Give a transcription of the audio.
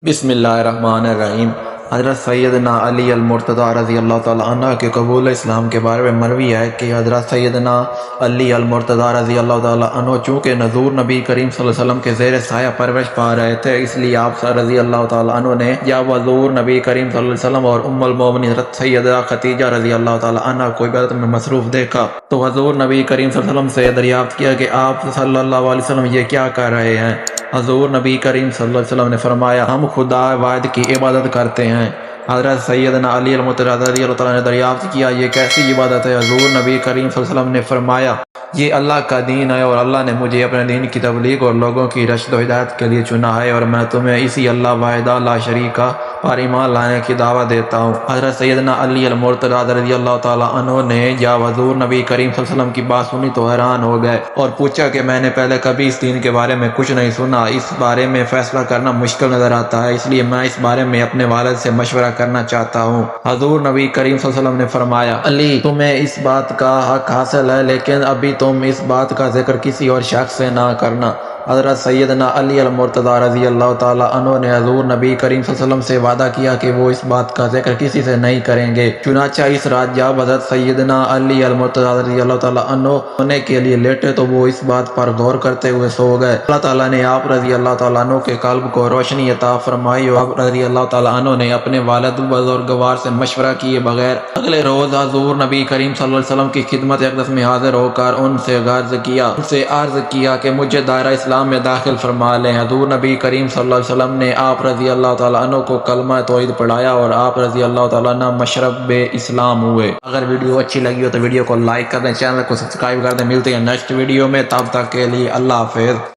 بسم اللہ الرحمن الرحیم۔ حضرت سیدنا علی المرتضیٰ رضی اللہ تعالیٰ عنہ کے قبول اسلام کے بارے میں مروی ہے کہ حضرت سیدنا علی المرتضیٰ رضی اللہ تعالیٰ عنہ چونکہ حضور نبی کریم صلی اللہ علیہ وسلم کے زیر سایہ پرورش پا رہے تھے، اس لیے آپ رضی اللہ تعالیٰ عنہ نے جب حضور نبی کریم صلی اللہ علیہ وسلم اور ام المومنین حضرت سیدہ خدیجہ رضی اللہ تعالیٰ عنہ کو عبادت میں مصروف دیکھا تو حضور نبی کریم صلی اللہ علیہ وسلم سے دریافت کیا کہ آپ صلی اللہ علیہ وسلم یہ کیا کر رہے ہیں؟ حضور نبی کریم صلی اللہ علیہ وسلم نے فرمایا، ہم خدا واحد کی عبادت کرتے ہیں۔ حضرت سیدنا علی المرتضیٰ رضی اللہ تعالیٰ نے دریافت کیا، یہ کیسی عبادت ہے؟ حضور نبی کریم صلی اللہ علیہ وسلم نے فرمایا، یہ اللہ کا دین ہے اور اللہ نے مجھے اپنے دین کی تبلیغ اور لوگوں کی رشد و ہدایت کے لیے چنا ہے، اور میں تمہیں اسی اللہ واحد لا شریک پر ایمان لانے کی دعوت دیتا ہوں۔ حضرت سیدنا علی المرتضیٰ رضی اللہ تعالیٰ عنہ نے جب حضور نبی کریم صلی اللہ علیہ وسلم کی بات سنی تو حیران ہو گئے اور پوچھا کہ میں نے پہلے کبھی اس دین کے بارے میں کچھ نہیں سنا، اس بارے میں فیصلہ کرنا مشکل نظر آتا ہے، اس لیے میں اس بارے میں اپنے والد سے مشورہ کرنا چاہتا ہوں۔ حضور نبی کریم صلی اللہ علیہ وسلم نے فرمایا، علی تمہیں اس بات کا حق حاصل ہے، لیکن ابھی تم اس بات کا ذکر کسی اور شخص سے نہ کرنا۔ حضرت سیدنا علی المرتضیٰ رضی اللہ تعالیٰ عنہ نے حضور نبی کریم صلی اللہ علیہ وسلم سے وعدہ کیا کہ وہ اس بات کا ذکر کسی سے نہیں کریں گے۔ چنانچہ اس رات جب حضرت سیدنا علی المرتضیٰ رضی اللہ تعالیٰ عنہ سونے کے لیے لیٹے تو وہ اس بات پر غور کرتے ہوئے سو گئے۔ اللہ تعالیٰ نے آپ رضی اللہ تعالیٰ عنہ کے قلب کو روشنی عطا فرمائی اور آپ رضی اللہ تعالیٰ عنہ نے اپنے والد بزرگوار سے مشورہ کیے بغیر اگلے روز حضور نبی کریم صلی اللہ علیہ وسلم کی خدمت اقدس میں حاضر ہو کر ان سے عرض کیا کہ مجھے دائرہ اسلام میں داخل فرما لیں۔ حضور نبی کریم صلی اللہ علیہ وسلم نے آپ رضی اللہ تعالیٰ عنہ کو کلمہ توحید پڑھایا اور آپ رضی اللہ تعالیٰ عنہ مشرب اسلام ہوئے۔ اگر ویڈیو اچھی لگی ہو تو ویڈیو کو لائک کر دیں، چینل کو سبسکرائب کر دیں۔ ملتے ہیں نیکسٹ ویڈیو میں، تب تک کے لیے اللہ حافظ۔